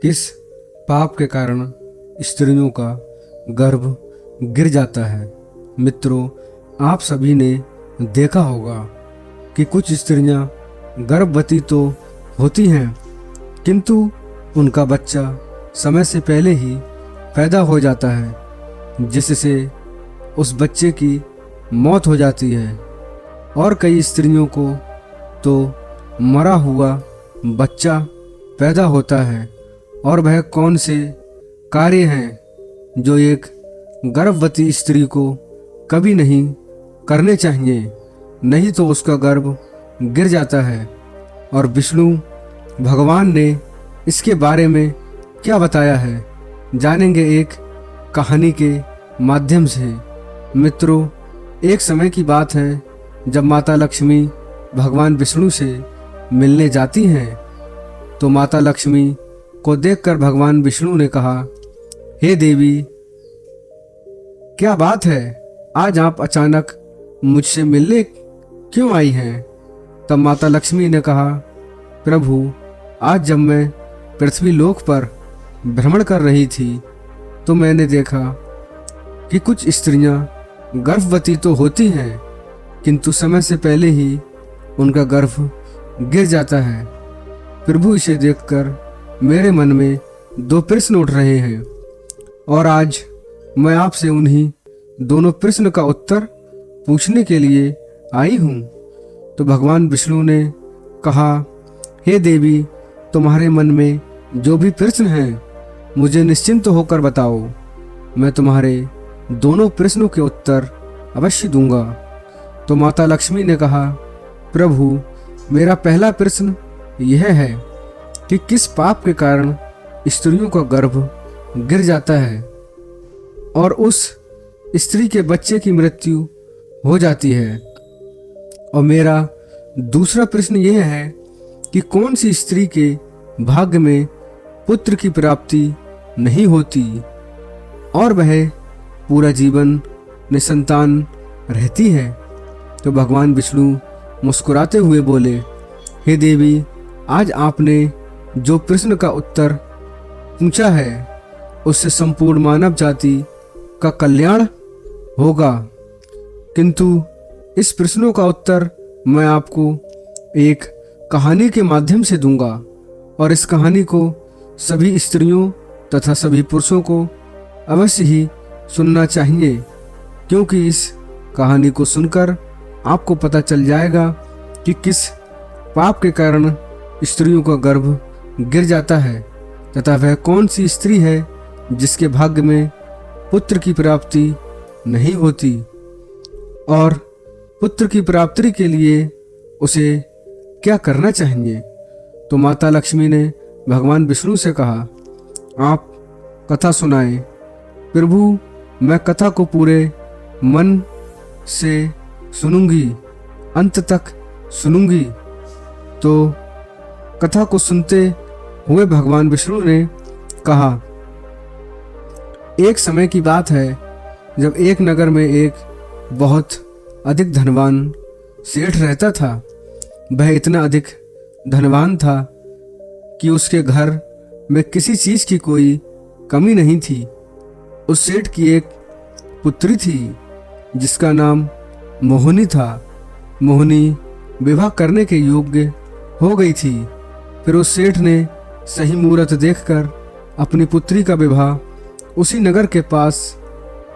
किस पाप के कारण स्त्रियों का गर्भ गिर जाता है। मित्रों, आप सभी ने देखा होगा कि कुछ स्त्रियां गर्भवती तो होती हैं, किंतु उनका बच्चा समय से पहले ही पैदा हो जाता है, जिससे उस बच्चे की मौत हो जाती है। और कई स्त्रियों को तो मरा हुआ बच्चा पैदा होता है। और वह कौन से कार्य हैं जो एक गर्भवती स्त्री को कभी नहीं करने चाहिए, नहीं तो उसका गर्भ गिर जाता है। और विष्णु भगवान ने इसके बारे में क्या बताया है, जानेंगे एक कहानी के माध्यम से। मित्रों, एक समय की बात है जब माता लक्ष्मी भगवान विष्णु से मिलने जाती हैं, तो माता लक्ष्मी को देखकर भगवान विष्णु ने कहा, हे देवी, क्या बात है, आज आप अचानक मुझसे मिलने क्यों आई हैं? तब माता लक्ष्मी ने कहा, प्रभु, आज जब मैं पृथ्वी लोक पर भ्रमण कर रही थी तो मैंने देखा कि कुछ स्त्रियां गर्भवती तो होती हैं, किंतु समय से पहले ही उनका गर्भ गिर जाता है। प्रभु, इसे देखकर मेरे मन में दो प्रश्न उठ रहे हैं और आज मैं आपसे उन्हीं दोनों प्रश्न का उत्तर पूछने के लिए आई हूँ। तो भगवान विष्णु ने कहा, हे देवी, तुम्हारे मन में जो भी प्रश्न हैं मुझे निश्चिंत होकर बताओ, मैं तुम्हारे दोनों प्रश्नों के उत्तर अवश्य दूंगा। तो माता लक्ष्मी ने कहा, प्रभु, मेरा पहला प्रश्न यह है कि किस पाप के कारण स्त्रियों का गर्भ गिर जाता है और उस स्त्री के बच्चे की मृत्यु हो जाती है। और मेरा दूसरा प्रश्न यह है कि कौन सी स्त्री के भाग्य में पुत्र की प्राप्ति नहीं होती और वह पूरा जीवन निसंतान रहती है। तो भगवान विष्णु मुस्कुराते हुए बोले, हे देवी, आज आपने जो प्रश्न का उत्तर पूछा है उससे संपूर्ण मानव जाति का कल्याण होगा, किंतु इस प्रश्नों का उत्तर मैं आपको एक कहानी के माध्यम से दूंगा। और इस कहानी को सभी स्त्रियों तथा सभी पुरुषों को अवश्य ही सुनना चाहिए, क्योंकि इस कहानी को सुनकर आपको पता चल जाएगा कि किस पाप के कारण स्त्रियों का गर्भ गिर जाता है तथा वह कौन सी स्त्री है जिसके भाग्य में पुत्र की प्राप्ति नहीं होती और पुत्र की प्राप्ति के लिए उसे क्या करना चाहिए। तो माता लक्ष्मी ने भगवान विष्णु से कहा, आप कथा सुनाएं। प्रभु, मैं कथा को पूरे मन से सुनूंगी, अंत तक सुनूंगी। तो कथा को सुनते हुए भगवान विष्णु ने कहा, एक समय की बात है जब एक नगर में एक बहुत अधिक धनवान सेठ रहता था। वह इतना अधिक धनवान था कि उसके घर में किसी चीज की कोई कमी नहीं थी। उस सेठ की एक पुत्री थी जिसका नाम मोहिनी था। मोहिनी विवाह करने के योग्य हो गई थी। फिर उस सेठ ने सही मुहूर्त देखकर अपनी पुत्री का विवाह उसी नगर के पास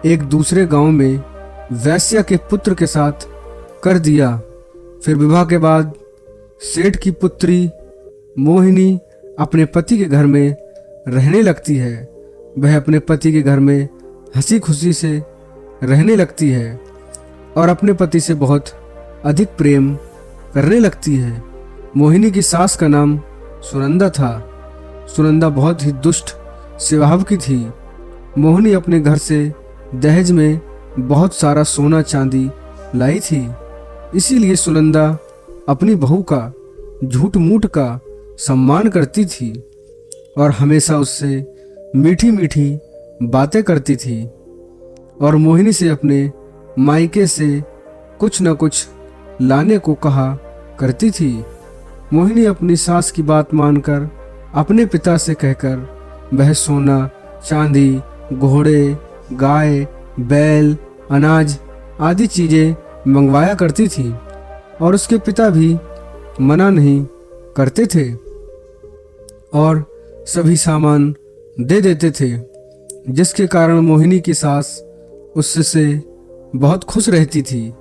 एक दूसरे गांव में वैश्या के पुत्र के साथ कर दिया। फिर विवाह के बाद सेठ की पुत्री मोहिनी अपने पति के घर में रहने लगती है। वह अपने पति के घर में हंसी खुशी से रहने लगती है और अपने पति से बहुत अधिक प्रेम करने लगती है। मोहिनी की सास का नाम सुनंदा था। सुनंदा बहुत ही दुष्ट स्वभाव की थी। मोहिनी अपने घर से दहेज में बहुत सारा सोना चांदी लाई थी, इसीलिए सुनंदा अपनी बहू का झूठ मूठ का सम्मान करती थी और हमेशा उससे मीठी मीठी बातें करती थी और मोहिनी से अपने मायके से कुछ न कुछ लाने को कहा करती थी। मोहिनी अपनी सास की बात मानकर अपने पिता से कहकर वह सोना, चांदी, घोड़े, गाय, बैल, अनाज आदि चीजें मंगवाया करती थी और उसके पिता भी मना नहीं करते थे और सभी सामान दे देते थे, जिसके कारण मोहिनी की सास उससे बहुत खुश रहती थी।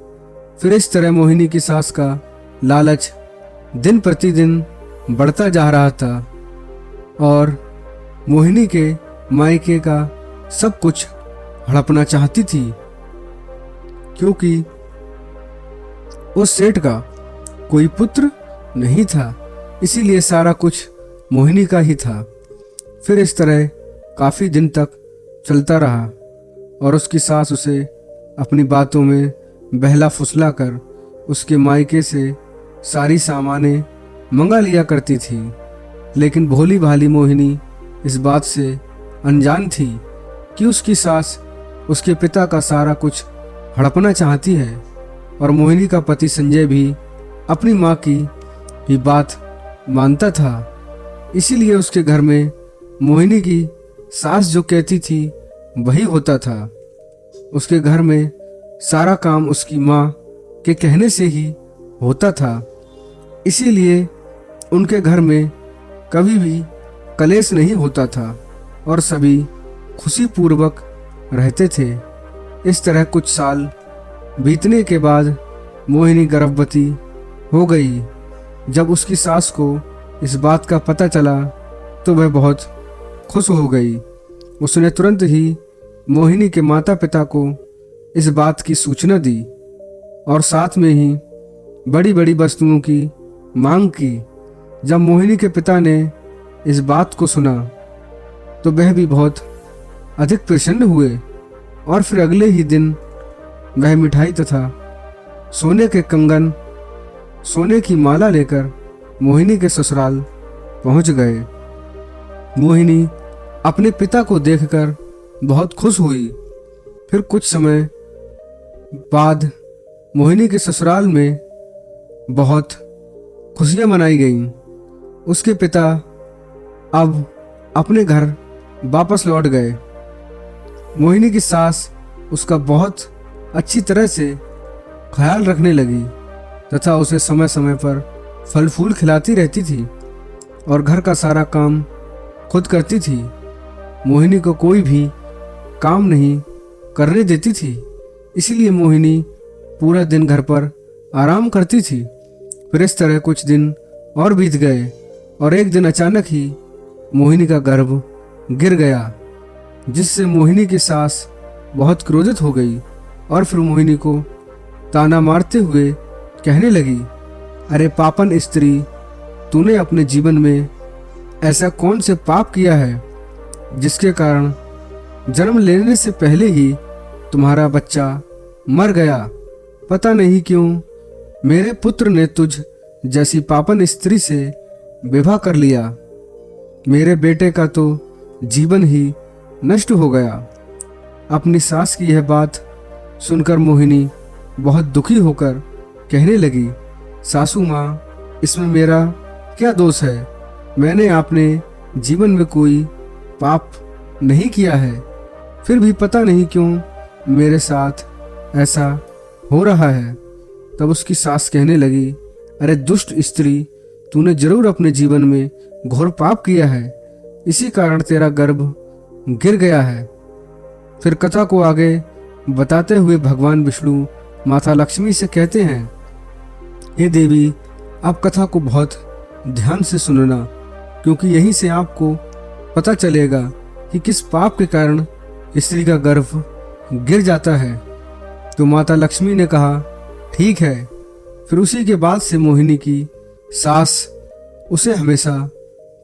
फिर इस तरह मोहिनी की सास का लालच दिन प्रतिदिन बढ़ता जा रहा था और मोहिनी के मायके का सब कुछ हड़पना चाहती थी, क्योंकि उस सेठ का कोई पुत्र नहीं था, इसीलिए सारा कुछ मोहिनी का ही था। फिर इस तरह काफी दिन तक चलता रहा और उसकी सास उसे अपनी बातों में बहला फुसला कर उसके मायके से सारी सामानें मंगा लिया करती थी। लेकिन भोली भाली मोहिनी इस बात से अनजान थी कि उसकी सास उसके पिता का सारा कुछ हड़पना चाहती है और मोहिनी का पति संजय भी अपनी माँ की ही बात मानता था। इसीलिए उसके घर में मोहिनी की सास जो कहती थी वही होता था। उसके घर में सारा काम उसकी माँ के कहने से ही होता था, इसीलिए उनके घर में कभी भी कलेश नहीं होता था और सभी खुशी पूर्वक रहते थे। इस तरह कुछ साल बीतने के बाद मोहिनी गर्भवती हो गई। जब उसकी सास को इस बात का पता चला तो वह बहुत खुश हो गई। उसने तुरंत ही मोहिनी के माता पिता को इस बात की सूचना दी और साथ में ही बड़ी बड़ी वस्तुओं की मांग की। जब मोहिनी के पिता ने इस बात को सुना तो वह भी बहुत अधिक प्रसन्न हुए और फिर अगले ही दिन वह मिठाई तथा सोने के कंगन, सोने की माला लेकर मोहिनी के ससुराल पहुंच गए। मोहिनी अपने पिता को देखकर बहुत खुश हुई। फिर कुछ समय बाद मोहिनी के ससुराल में बहुत खुशियां मनाई गईं। उसके पिता अब अपने घर वापस लौट गए। मोहिनी की सास उसका बहुत अच्छी तरह से ख्याल रखने लगी तथा उसे समय समय पर फल फूल खिलाती रहती थी और घर का सारा काम खुद करती थी। मोहिनी को कोई भी काम नहीं करने देती थी, इसीलिए मोहिनी पूरा दिन घर पर आराम करती थी। फिर इस तरह कुछ दिन और बीत गए और एक दिन अचानक ही मोहिनी का गर्भ गिर गया, जिससे मोहिनी की सास बहुत क्रोधित हो गई और फिर मोहिनी को ताना मारते हुए कहने लगी, अरे पापन स्त्री, तूने अपने जीवन में ऐसा कौन से पाप किया है जिसके कारण जन्म लेने से पहले ही तुम्हारा बच्चा मर गया। पता नहीं क्यों मेरे पुत्र ने तुझ जैसी पापन स्त्री से विवाह कर लिया। मेरे बेटे का तो जीवन ही नष्ट हो गया। अपनी सास की यह बात सुनकर मोहिनी बहुत दुखी होकर कहने लगी, सासू माँ, इसमें मेरा क्या दोष है? मैंने अपने जीवन में कोई पाप नहीं किया है, फिर भी पता नहीं क्यों मेरे साथ ऐसा हो रहा है। तब उसकी सास कहने लगी, अरे दुष्ट स्त्री, तूने जरूर अपने जीवन में घोर पाप किया है, इसी कारण तेरा गर्भ गिर गया है। फिर कथा को आगे बताते हुए भगवान विष्णु माता लक्ष्मी से कहते हैं, हे देवी, आप कथा को बहुत ध्यान से सुनना, क्योंकि यहीं से आपको पता चलेगा कि किस पाप के कारण स्त्री का गर्भ गिर जाता है। तो माता लक्ष्मी ने कहा, ठीक है। फिर उसी के बाद से मोहिनी की सास उसे हमेशा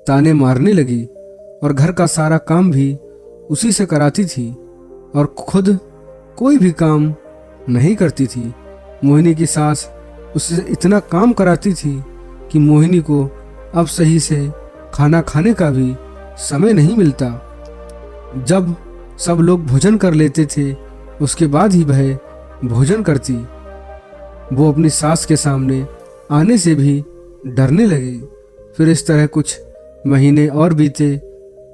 ताने मारने लगी और घर का सारा काम भी उसी से कराती थी और खुद कोई भी काम नहीं करती थी। मोहिनी की सास उससे इतना काम कराती थी कि मोहिनी को अब सही से खाना खाने का भी समय नहीं मिलता। जब सब लोग भोजन कर लेते थे उसके बाद ही वह भोजन करती। वो अपनी सास के सामने आने से भी डरने लगी। फिर इस तरह कुछ महीने और बीते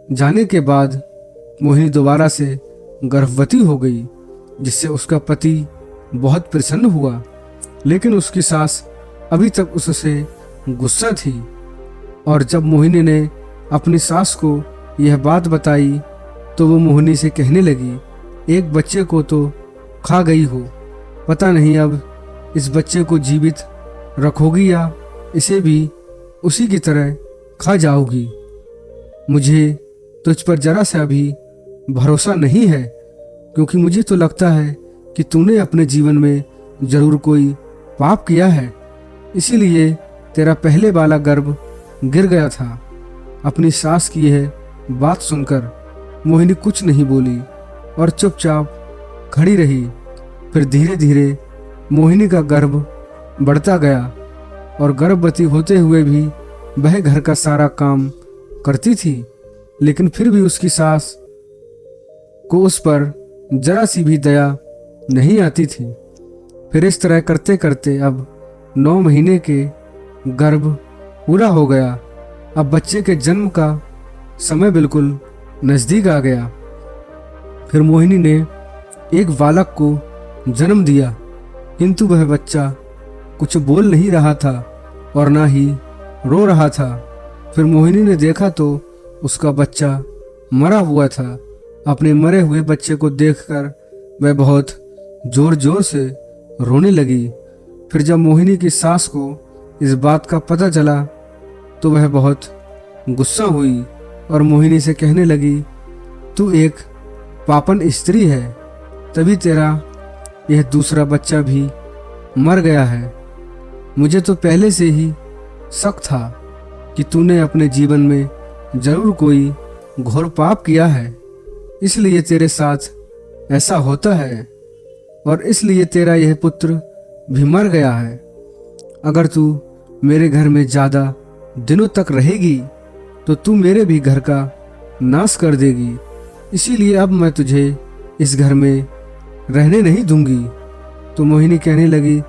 जाने के बाद मोहिनी दोबारा से गर्भवती हो गई, जिससे उसका पति बहुत प्रसन्न हुआ। लेकिन उसकी सास अभी तक उससे गुस्सा थी, और जब मोहिनी ने अपनी सास को यह बात बताई तो वो मोहिनी से कहने लगी, एक बच्चे को तो खा गई हो, पता नहीं अब इस बच्चे को जीवित रखोगी या इसे भी उसी की तरह खा जाओगी। मुझे तुझ पर जरा सा भी भरोसा नहीं है, क्योंकि मुझे तो लगता है कि तूने अपने जीवन में जरूर कोई पाप किया है, इसीलिए तेरा पहले वाला गर्भ गिर गया था। अपनी सास की यह बात सुनकर मोहिनी कुछ नहीं बोली और चुपचाप खड़ी रही। फिर धीरे धीरे मोहिनी का गर्भ बढ़ता गया और गर्भवती होते हुए भी वह घर का सारा काम करती थी, लेकिन फिर भी उसकी सास को उस पर जरा सी भी दया नहीं आती थी। फिर इस तरह करते करते अब 9 महीने के गर्भ पूरा हो गया। अब बच्चे के जन्म का समय बिल्कुल नजदीक आ गया। फिर मोहिनी ने एक बालक को जन्म दिया, किंतु वह बच्चा कुछ बोल नहीं रहा था और ना ही रो रहा था। फिर मोहिनी ने देखा तो उसका बच्चा मरा हुआ था। अपने मरे हुए बच्चे को देखकर वह बहुत जोर जोर से रोने लगी। फिर जब मोहिनी की सास को इस बात का पता चला तो वह बहुत गुस्सा हुई और मोहिनी से कहने लगी, तू एक पापन स्त्री है, तभी तेरा यह दूसरा बच्चा भी मर गया है। मुझे तो पहले से ही शक था कि तूने अपने जीवन में जरूर कोई घोर पाप किया है, इसलिए तेरे साथ ऐसा होता है और इसलिए तेरा यह पुत्र भी मर गया है। अगर तू मेरे घर में ज़्यादा दिनों तक रहेगी तो तू मेरे भी घर का नाश कर देगी, इसीलिए अब मैं तुझे इस घर में रहने नहीं दूंगी। तो मोहिनी कहने लगी,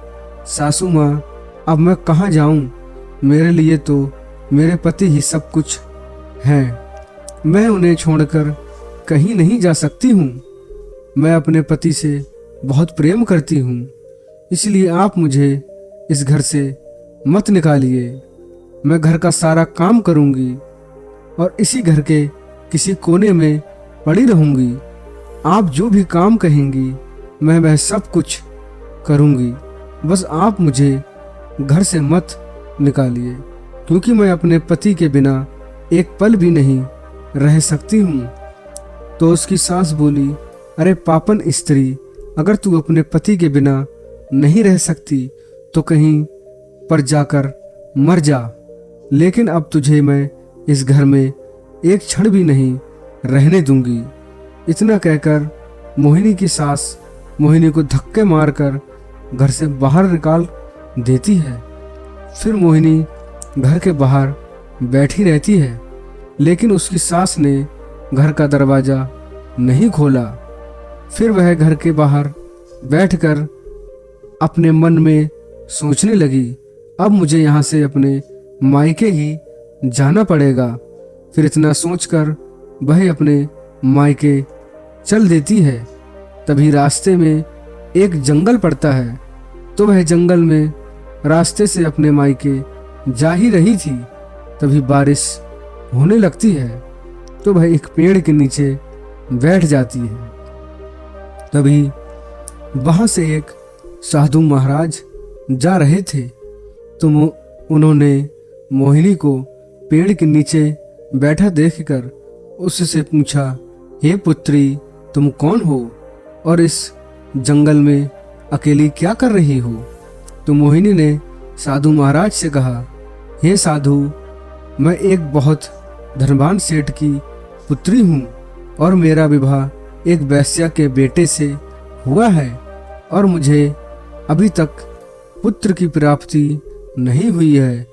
सासू माँ, अब मैं कहाँ जाऊँ? मेरे लिए तो मेरे पति ही सब कुछ हैं, मैं उन्हें छोड़कर कहीं नहीं जा सकती हूँ। मैं अपने पति से बहुत प्रेम करती हूँ, इसलिए आप मुझे इस घर से मत निकालिए। मैं घर का सारा काम करूँगी और इसी घर के किसी कोने में पड़ी रहूँगी। आप जो भी काम कहेंगी मैं वह सब कुछ करूँगी, बस आप मुझे घर से मत निकालिए, क्योंकि मैं अपने पति के बिना एक पल भी नहीं रह सकती हूँ। तो उसकी सास बोली, अरे पापन स्त्री, अगर तू अपने पति के बिना नहीं रह सकती तो कहीं पर जाकर मर जा, लेकिन अब तुझे मैं इस घर में एक क्षण भी नहीं रहने दूंगी। इतना कहकर मोहिनी की सास मोहिनी को धक्के मारकर घर से बाहर निकाल देती है। फिर मोहिनी घर के बाहर बैठी रहती है, लेकिन उसकी सास ने घर का दरवाजा नहीं खोला। फिर वह घर के बाहर बैठकर अपने मन में सोचने लगी, अब मुझे यहाँ से अपने मायके ही जाना पड़ेगा। फिर इतना सोचकर वह अपने मायके चल देती है। तभी रास्ते में एक जंगल पड़ता है, तो वह जंगल में रास्ते से अपने मायके जा ही रही थी। तभी बारिश होने लगती है, तो वह एक पेड़ के नीचे बैठ जाती है। तभी वहां से एक साधु महाराज जा रहे थे, तो उन्होंने मोहिनी को पेड़ के नीचे बैठा देखकर उससे पूछा, हे पुत्री, तुम कौन हो और इस जंगल में अकेली क्या कर रही हो? तो मोहिनी ने साधु महाराज से कहा, हे साधु, मैं एक बहुत धनवान सेठ की पुत्री हूँ और मेरा विवाह एक वैश्या के बेटे से हुआ है और मुझे अभी तक पुत्र की प्राप्ति नहीं हुई है।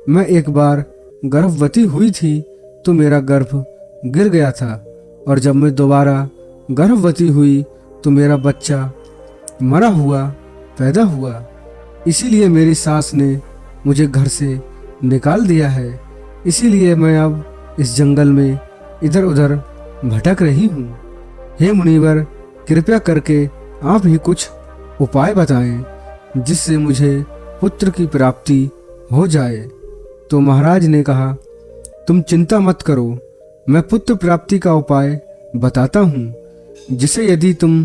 मैं एक बार गर्भवती हुई थी तो मेरा गर्भ गिर गया था और जब मैं दोबारा गर्भवती हुई तो मेरा बच्चा मरा हुआ पैदा हुआ, इसीलिए मेरी सास ने मुझे घर से निकाल दिया है। इसीलिए मैं अब इस जंगल में इधर उधर भटक रही हूँ। हे मुनिवर, कृपया करके आप ही कुछ उपाय बताएं जिससे मुझे पुत्र की प्राप्ति हो जाए। तो महाराज ने कहा, तुम चिंता मत करो, मैं पुत्र प्राप्ति का उपाय बताता हूँ, जिसे यदि तुम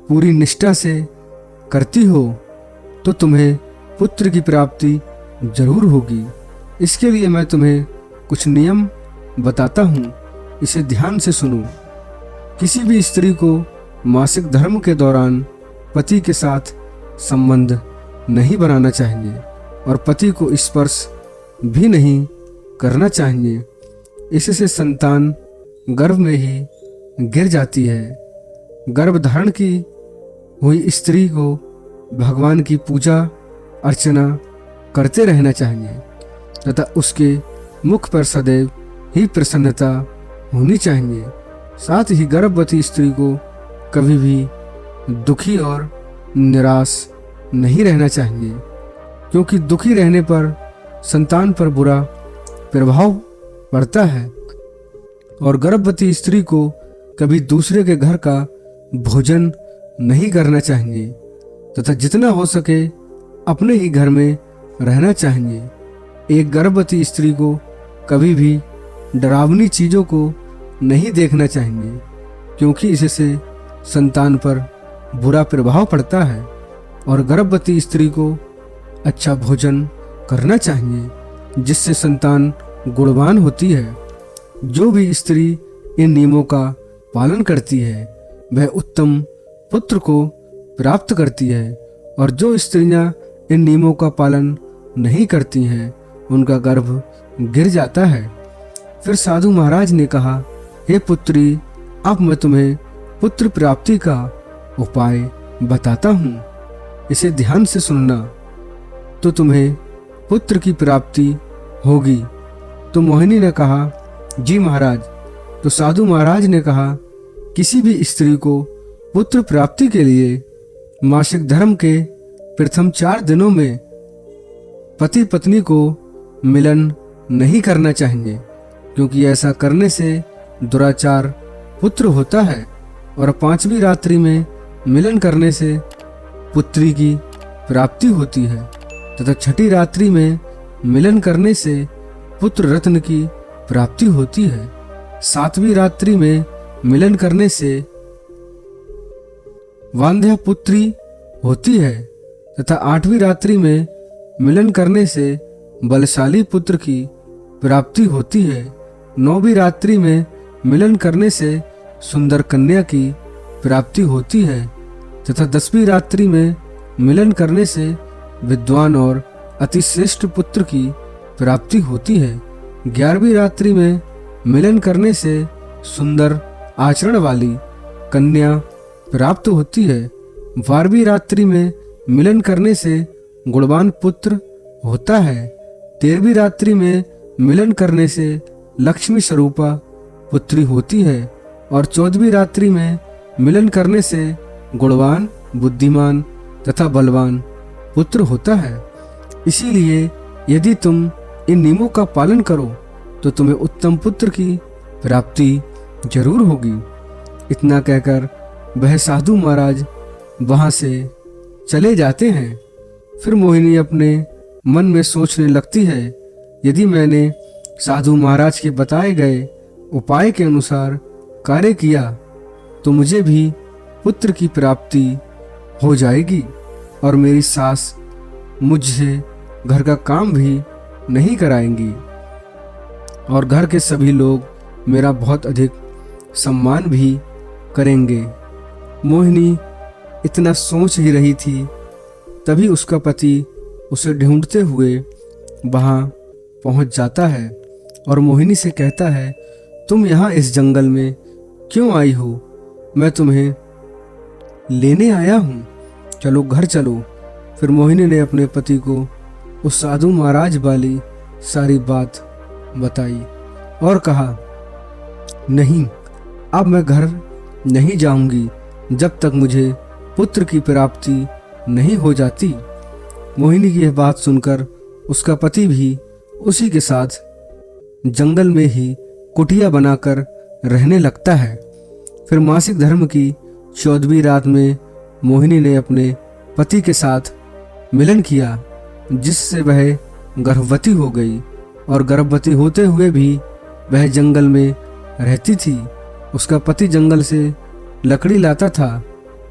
पूरी निष्ठा से करती हो तो तुम्हें पुत्र की प्राप्ति जरूर होगी। इसके लिए मैं तुम्हें कुछ नियम बताता हूँ, इसे ध्यान से सुनो। किसी भी स्त्री को मासिक धर्म के दौरान पति के साथ संबंध नहीं बनाना चाहिए और पति को स्पर्श भी नहीं करना चाहिए। इससे संतान गर्भ में ही गिर जाती है। गर्भ धारण की हुई स्त्री को भगवान की पूजा अर्चना करते रहना चाहिए तथा उसके मुख पर सदैव ही प्रसन्नता होनी चाहिए। साथ ही गर्भवती स्त्री को कभी भी दुखी और निराश नहीं रहना चाहिए, क्योंकि दुखी रहने पर संतान पर बुरा प्रभाव पड़ता है। और गर्भवती स्त्री को कभी दूसरे के घर का भोजन नहीं करना चाहिए तथा जितना हो सके अपने ही घर में रहना चाहिए। एक गर्भवती स्त्री को कभी भी डरावनी चीज़ों को नहीं देखना चाहिए, क्योंकि इससे संतान पर बुरा प्रभाव पड़ता है। और गर्भवती स्त्री को अच्छा भोजन करना चाहिए, जिससे संतान गुणवान होती है। जो भी स्त्री इन नियमों का पालन करती है वह उत्तम पुत्र को प्राप्त करती है, और जो स्त्रियां इन नियमों का पालन नहीं करती हैं उनका गर्भ गिर जाता है। फिर साधु महाराज ने कहा, हे पुत्री, अब मैं तुम्हें पुत्र प्राप्ति का उपाय बताता हूँ, इसे ध्यान से सुनना तो तुम्हें पुत्र की प्राप्ति होगी। तो मोहिनी ने कहा, जी महाराज। तो साधु महाराज ने कहा, किसी भी स्त्री को पुत्र प्राप्ति के लिए मासिक धर्म के प्रथम 4 दिनों में पति पत्नी को मिलन नहीं करना चाहिए, क्योंकि ऐसा करने से दुराचार पुत्र होता है। और 5वीं रात्रि में मिलन करने से पुत्री की प्राप्ति होती है तथा 6ठी रात्रि में मिलन करने से पुत्र रत्न की प्राप्ति होती है। 7वीं रात्रि में मिलन करने से वांध्या पुत्री होती है तथा 8वीं रात्रि में मिलन करने से बलशाली पुत्र की प्राप्ति होती है। 9वीं रात्रि में मिलन करने से सुंदर कन्या की प्राप्ति होती है तथा 10वीं रात्रि में मिलन करने से विद्वान और अतिश्रेष्ठ पुत्र की प्राप्ति होती है। 11वीं रात्रि में मिलन करने से सुंदर आचरण वाली कन्या प्राप्त होती है। 12वीं रात्रि में मिलन करने से गुणवान पुत्र होता है। 13वीं रात्रि में मिलन करने से लक्ष्मी स्वरूपा पुत्री होती है और 14वीं रात्रि में मिलन करने से गुणवान, बुद्धिमान तथा बलवान पुत्र होता है। इसीलिए यदि तुम इन नियमों का पालन करो तो तुम्हें उत्तम पुत्र की प्राप्ति जरूर होगी। इतना कहकर वह साधु महाराज वहां से चले जाते हैं। फिर मोहिनी अपने मन में सोचने लगती है, यदि मैंने साधु महाराज के बताए गए उपाय के अनुसार कार्य किया तो मुझे भी पुत्र की प्राप्ति हो जाएगी और मेरी सास मुझसे घर का काम भी नहीं कराएंगी और घर के सभी लोग मेरा बहुत अधिक सम्मान भी करेंगे। मोहिनी इतना सोच ही रही थी, तभी उसका पति उसे ढूंढते हुए वहां पहुंच जाता है और मोहिनी से कहता है, तुम यहाँ इस जंगल में क्यों आई हो? मैं तुम्हें लेने आया हूँ, चलो घर चलो। फिर मोहिनी ने अपने पति को उस साधु महाराज वाली सारी बात बताई और कहा, नहीं, अब मैं घर नहीं जाऊंगी जब तक मुझे पुत्र की प्राप्ति नहीं हो जाती। मोहिनी की यह बात सुनकर उसका पति भी उसी के साथ जंगल में ही कुटिया बनाकर रहने लगता है। फिर मासिक धर्म की 14वीं रात में मोहिनी ने अपने पति के साथ मिलन किया, जिससे वह गर्भवती हो गई और गर्भवती होते हुए भी वह जंगल में रहती थी। उसका पति जंगल से लकड़ी लाता था,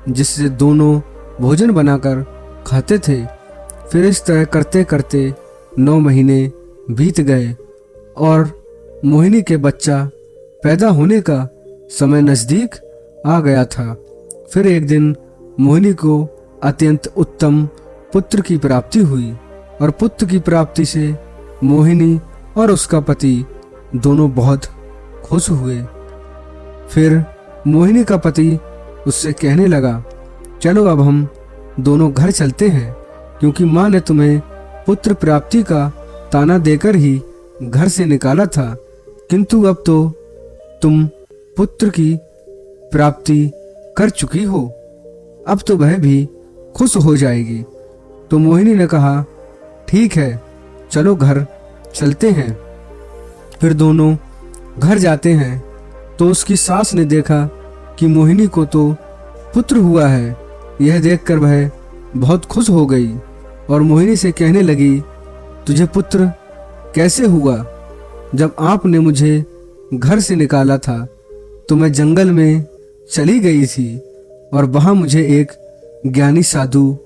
जिससे दोनों भोजन बनाकर खाते थे। फिर इस तरह करते करते 9 महीने बीत गए और मोहिनी के बच्चा पैदा होने का समय नज़दीक आ गया था। फिर एक दिन मोहिनी को अत्यंत उत्तम पुत्र की प्राप्ति हुई और पुत्र की प्राप्ति से मोहिनी और उसका पति दोनों बहुत खुश हुए। फिर मोहिनी का पति उससे कहने लगा, चलो अब हम दोनों घर चलते हैं, क्योंकि माँ ने तुम्हें पुत्र प्राप्ति का ताना देकर ही घर से निकाला था, किंतु अब तो तुम पुत्र की प्राप्ति कर चुकी हो, अब तो वह भी खुश हो जाएगी। तो मोहिनी ने कहा, ठीक है, चलो घर चलते हैं। फिर दोनों घर जाते हैं तो उसकी सास ने देखा कि मोहिनी को तो पुत्र हुआ है। यह देखकर वह बहुत खुश हो गई और मोहिनी से कहने लगी, तुझे पुत्र कैसे हुआ? जब आपने मुझे घर से निकाला था तो मैं जंगल में चली गई थी और वहां मुझे एक ज्ञानी साधु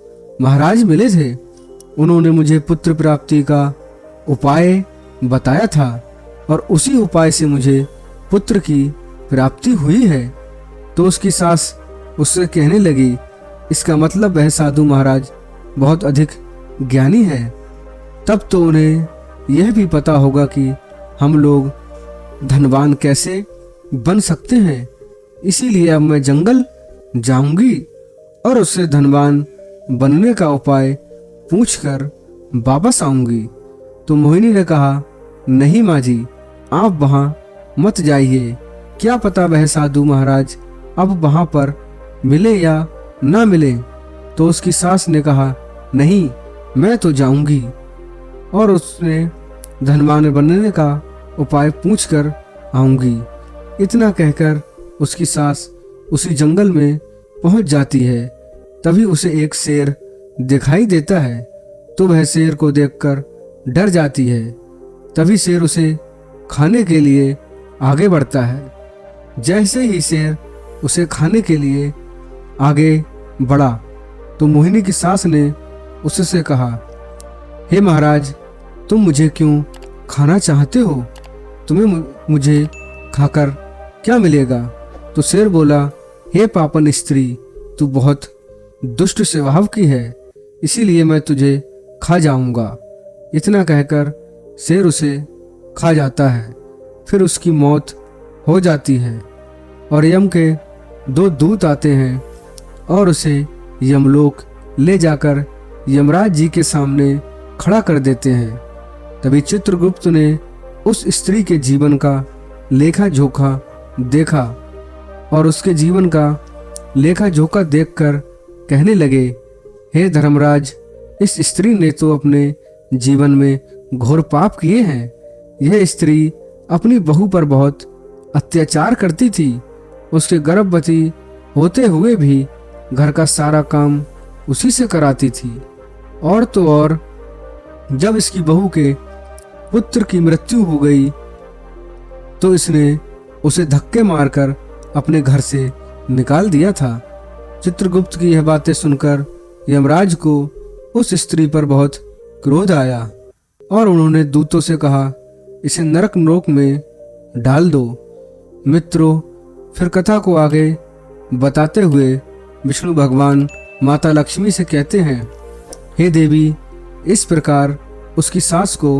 महाराज मिले थे। उन्होंने मुझे पुत्र प्राप्ति का उपाय बताया था और उसी उपाय से मुझे पुत्र की प्राप्ति हुई है। तो उसकी सास उससे कहने लगी, इसका मतलब वह साधु महाराज बहुत अधिक ज्ञानी है, तब तो उन्हें यह भी पता होगा कि हम लोग धनवान कैसे बन सकते हैं। इसीलिए अब मैं जंगल जाऊंगी और उससे धनवान बनने का उपाय पूछकर वापस आऊंगी। तो मोहिनी ने कहा, नहीं माँ जी, आप वहां मत जाइए, क्या पता वह साधु महाराज अब वहां पर मिले या ना मिले। तो उसकी सास ने कहा, नहीं, मैं तो जाऊंगी और उसने धनवान बनने का उपाय पूछकर आऊंगी। इतना कहकर उसकी सास उसी जंगल में पहुंच जाती है। तभी उसे एक शेर दिखाई देता है, तो वह शेर को देखकर डर जाती है। तभी शेर उसे खाने के लिए आगे बढ़ता है। जैसे ही शेर उसे खाने के लिए आगे बढ़ा तो मोहिनी की सास ने उससे कहा, हे महाराज, तुम मुझे क्यों खाना चाहते हो? तुम्हें मुझे खाकर क्या मिलेगा? तो शेर बोला, हे पापन स्त्री, तू बहुत दुष्ट स्वभाव की है, इसीलिए मैं तुझे खा जाऊंगा। इतना कहकर शेर उसे खा जाता है। फिर उसकी मौत हो जाती है और यम के 2 दूत आते हैं और उसे यमलोक ले जाकर यमराज जी के सामने खड़ा कर देते हैं। तभी चित्रगुप्त ने उस स्त्री के जीवन का लेखा जोखा देखा और उसके जीवन का लेखा जोखा देखकर कहने लगे, हे धर्मराज, इस स्त्री ने तो अपने जीवन में घोर पाप किए हैं। यह स्त्री अपनी बहू पर बहुत अत्याचार करती थी। उसके गर्भवती होते हुए भी घर का सारा काम उसी से कराती थी। और तो और जब इसकी बहू के पुत्र की मृत्यु हो गई तो इसने उसे धक्के मारकर अपने घर से निकाल दिया था। चित्रगुप्त की यह बातें सुनकर यमराज को उस स्त्री पर बहुत क्रोध आया और उन्होंने दूतों से कहा, इसे नरक लोक में डाल दो। मित्रों, फिर कथा को आगे बताते हुए विष्णु भगवान माता लक्ष्मी से कहते हैं, हे देवी, इस प्रकार उसकी सास को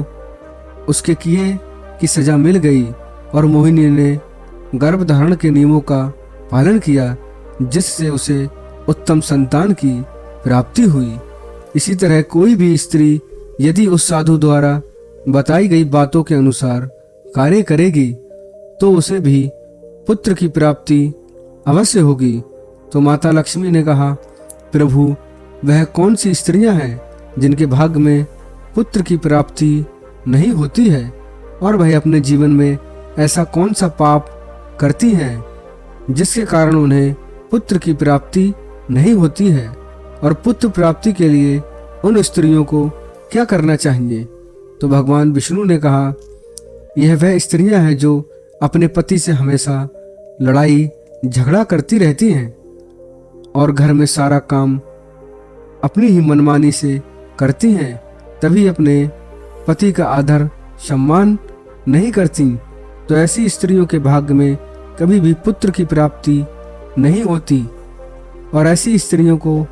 उसके किए की सजा मिल गई और मोहिनी ने गर्भधारण के नियमों का पालन किया, जिससे उसे उत्तम संतान की प्राप्ति हुई। इसी तरह कोई भी स्त्री यदि उस साधु द्वारा बताई गई बातों के अनुसार कार्य करेगी तो उसे भी पुत्र की प्राप्ति अवश्य होगी। तो माता लक्ष्मी ने कहा, प्रभु, वह कौन सी स्त्रियां हैं जिनके भाग्य में पुत्र की प्राप्ति नहीं होती है, और वह अपने जीवन में ऐसा कौन सा पाप करती हैं, जिसके कारण उन्हें पुत्र की प्राप्ति नहीं होती है। और पुत्र प्राप्ति के लिए उन स्त्रियों को क्या करना चाहिए? तो भगवान विष्णु ने कहा, यह वह स्त्रियां हैं जो अपने पति से हमेशा लड़ाई झगड़ा करती रहती हैं और घर में सारा काम अपनी ही मनमानी से करती हैं, तभी अपने पति का आदर सम्मान नहीं करती। तो ऐसी स्त्रियों के भाग्य में कभी भी पुत्र की प्राप्ति नहीं होती। और ऐसी स्त्रियों को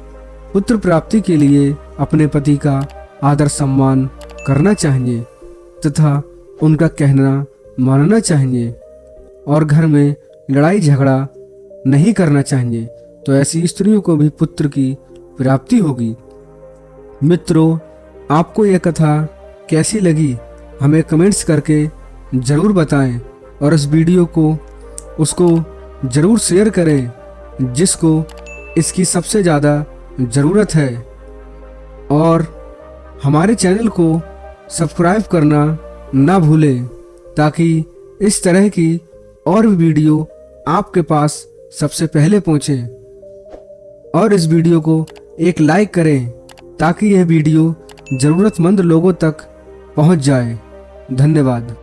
पुत्र प्राप्ति के लिए अपने पति का आदर सम्मान करना चाहिए तथा उनका कहना मानना चाहिए और घर में लड़ाई झगड़ा नहीं करना चाहिए। तो ऐसी स्त्रियों को भी पुत्र की प्राप्ति होगी। मित्रों, आपको यह कथा कैसी लगी हमें कमेंट्स करके ज़रूर बताएं और इस वीडियो को उसको ज़रूर शेयर करें जिसको इसकी सबसे ज़्यादा ज़रूरत है। और हमारे चैनल को सब्सक्राइब करना ना भूलें ताकि इस तरह की और भी वीडियो आपके पास सबसे पहले पहुंचे। और इस वीडियो को एक लाइक करें ताकि यह वीडियो ज़रूरतमंद लोगों तक पहुंच जाए। धन्यवाद।